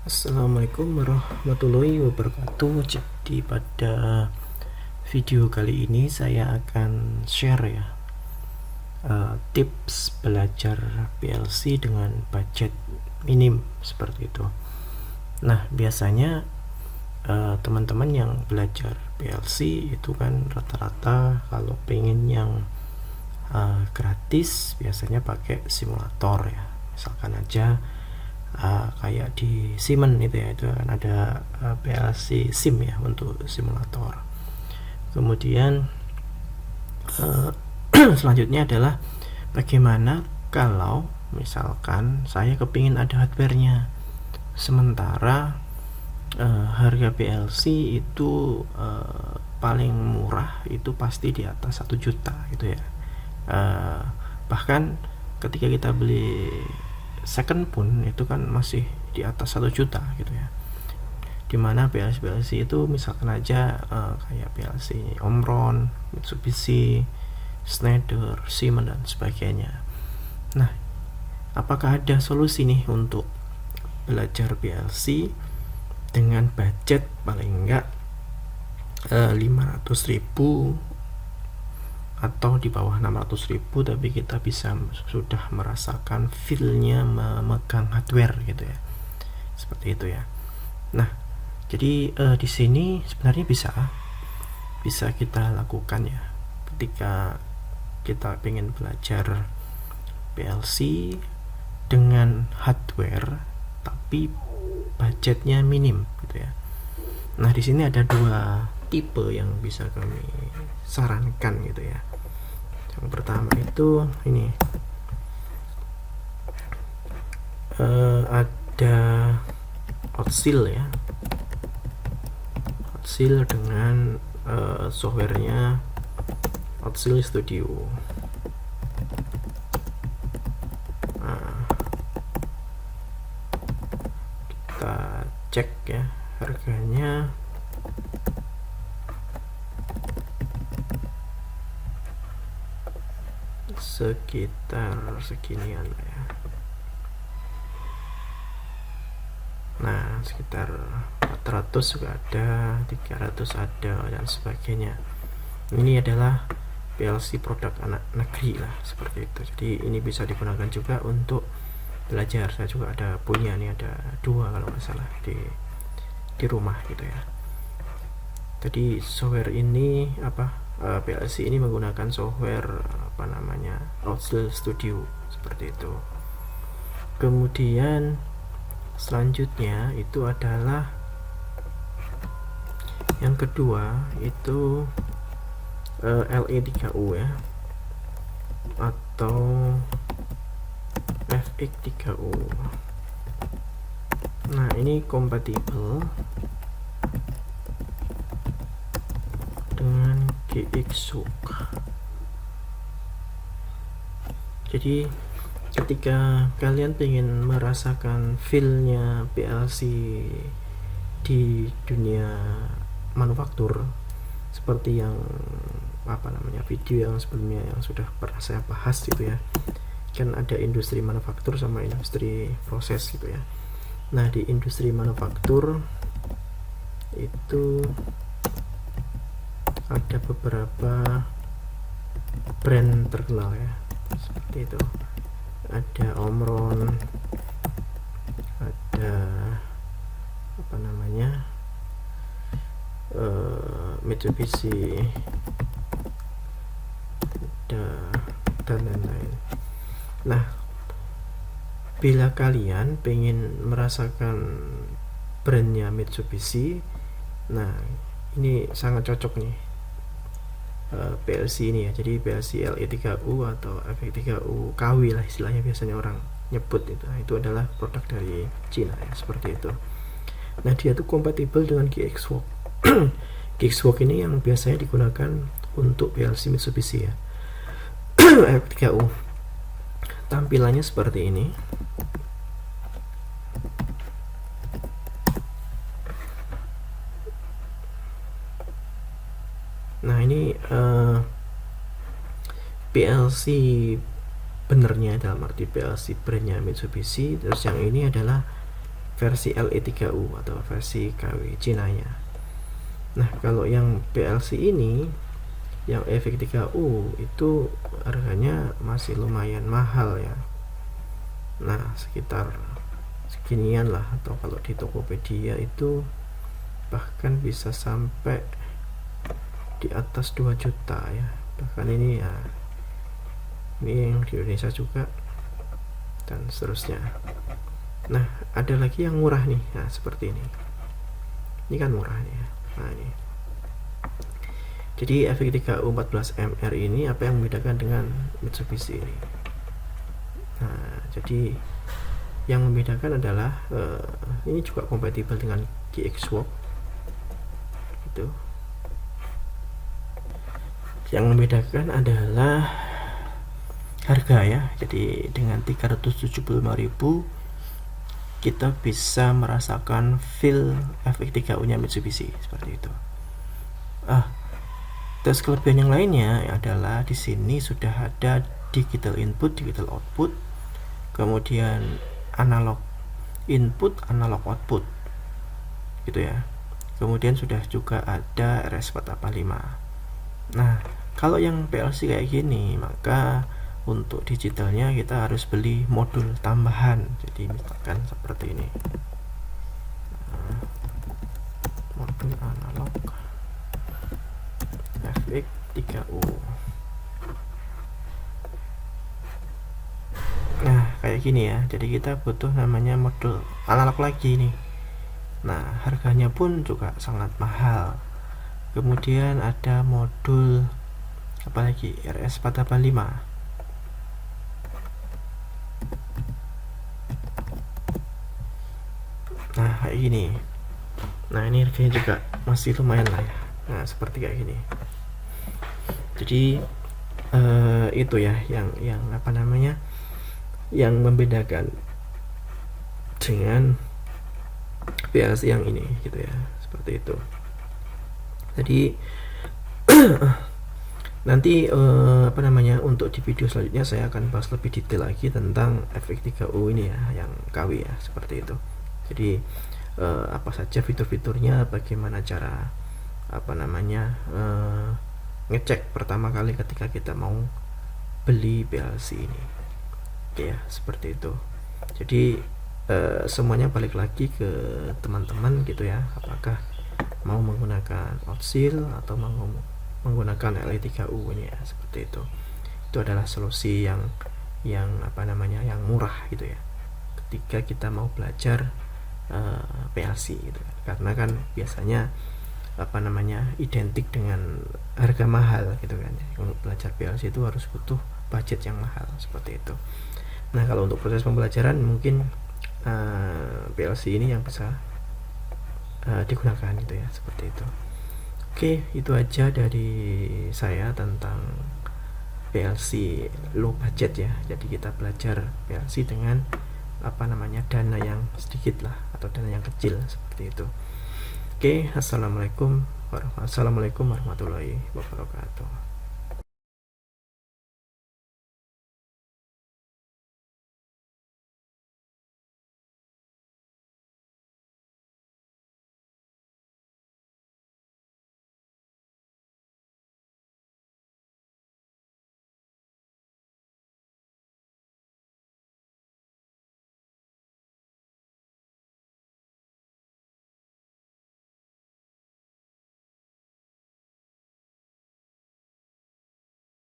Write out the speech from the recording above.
Assalamualaikum warahmatullahi wabarakatuh. Jadi pada video kali ini saya akan share ya tips belajar PLC dengan budget minim seperti itu. Nah, biasanya teman-teman yang belajar PLC itu kan rata-rata kalau pengen yang gratis biasanya pakai simulator ya. Misalkan aja kayak di Siemens itu ya, itu kan ada PLC SIM ya untuk simulator. Kemudian selanjutnya adalah bagaimana kalau misalkan saya kepingin ada hardware-nya, sementara harga PLC itu paling murah itu pasti di atas 1 juta gitu ya. Bahkan ketika kita beli second pun itu kan masih di atas 1 juta gitu ya, dimana PLC itu misalkan aja kayak PLC Omron, Mitsubishi, Schneider, Siemens dan sebagainya. Nah, apakah ada solusi nih untuk belajar PLC dengan budget paling enggak 500.000 atau di bawah 600.000, tapi kita bisa sudah merasakan feel-nya memegang hardware gitu ya, seperti itu ya. Nah, jadi di sini sebenarnya bisa kita lakukan ya, ketika kita pengen belajar PLC dengan hardware tapi budgetnya minim gitu ya. Nah, di sini ada dua tipe yang bisa kami sarankan gitu ya. Yang pertama itu ini ada Outsil ya, Outsil dengan softwarenya Outsil Studio. Nah, kita cek ya harganya. Sekitar seginian ya. Nah, sekitar 400 juga ada, 300 ada dan sebagainya. Ini adalah PLC produk anak negeri lah, seperti itu. Jadi ini bisa digunakan juga untuk belajar. Saya juga ada punya nih, ada 2 kalau nggak salah di rumah gitu ya. Jadi software ini PLC ini menggunakan software Outsil Studio seperti itu. Kemudian selanjutnya itu adalah yang kedua itu LE3U ya, atau FX3U. Nah, ini kompatibel dengan GXHook. Jadi ketika kalian pengen merasakan feel-nya PLC di dunia manufaktur, seperti yang video yang sebelumnya yang sudah pernah saya bahas gitu ya, kan ada industri manufaktur sama industri proses gitu ya. Nah, di industri manufaktur itu ada beberapa brand terkenal ya, seperti itu. Ada Omron, ada Mitsubishi, dan lain-lain. Nah, bila kalian pengen merasakan brandnya Mitsubishi, nah ini sangat cocok nih PLC ini ya. Jadi PLC LE3U atau FX3U KW lah istilahnya biasanya orang nyebut itu. Nah, itu adalah produk dari Cina ya, seperti itu. Nah, dia tuh kompatibel dengan GXHook. GXHook ini yang biasanya digunakan untuk PLC Mitsubishi ya. FX3U tampilannya seperti ini. Nah, ini PLC benernya dalam arti PLC brandnya Mitsubishi. Terus yang ini adalah versi LE3U atau versi KW Cina-nya. Nah, kalau yang PLC ini, yang EVIC3U itu harganya masih lumayan mahal ya. Nah, sekitar seginian lah, atau kalau di Tokopedia itu bahkan bisa sampai di atas 2 juta ya. Bahkan ini ya, ini yang di Indonesia juga, dan seterusnya. Nah, ada lagi yang murah nih. Nah, seperti ini. Ini kan murah nih ya. Nah, ini. Jadi EVIC3U 14MR ini apa yang membedakan dengan Mitsubishi ini? Nah, jadi yang membedakan adalah ini juga kompatibel dengan GXWorks gitu. Yang membedakan adalah harga ya. Jadi dengan 375.000 kita bisa merasakan feel EVIC3U nya Mitsubishi seperti itu. Terus kelebihan yang lainnya adalah di sini sudah ada digital input, digital output, kemudian analog input, analog output gitu ya. Kemudian sudah juga ada RS485. Nah, kalau yang PLC kayak gini, maka untuk digitalnya kita harus beli modul tambahan. Jadi misalkan seperti ini, modul analog EVIC3U. Nah, kayak gini ya. Jadi kita butuh namanya modul analog lagi nih. Nah, harganya pun juga sangat mahal. Kemudian ada modul apalagi, RS485. Nah, kayak gini. Nah, ini harganya juga masih lumayan lah ya. Nah, seperti kayak gini. Jadi itu ya yang apa namanya, yang membedakan dengan PLC yang ini gitu ya, seperti itu. Jadi nanti apa namanya, untuk di video selanjutnya saya akan bahas lebih detail lagi tentang EVIC3U ini ya, yang KW ya, seperti itu. Jadi apa saja fitur-fiturnya, bagaimana cara apa namanya ngecek pertama kali ketika kita mau beli PLC ini. Oke ya, seperti itu. Jadi semuanya balik lagi ke teman-teman gitu ya, apakah mau menggunakan outseal atau mau menggunakan LE3U ini ya, seperti itu. Itu adalah solusi yang apa namanya, yang murah gitu ya, ketika kita mau belajar PLC gitu. Karena kan biasanya apa namanya, identik dengan harga mahal gitu kan. Untuk belajar PLC itu harus butuh budget yang mahal, seperti itu. Nah, kalau untuk proses pembelajaran mungkin PLC ini yang bisa digunakan gitu ya, seperti itu. Oke, itu aja dari saya tentang PLC low budget ya. Jadi kita belajar PLC dengan apa namanya, dana yang sedikit lah, atau dana yang kecil, seperti itu. Oke, assalamualaikum warahmatullahi wabarakatuh.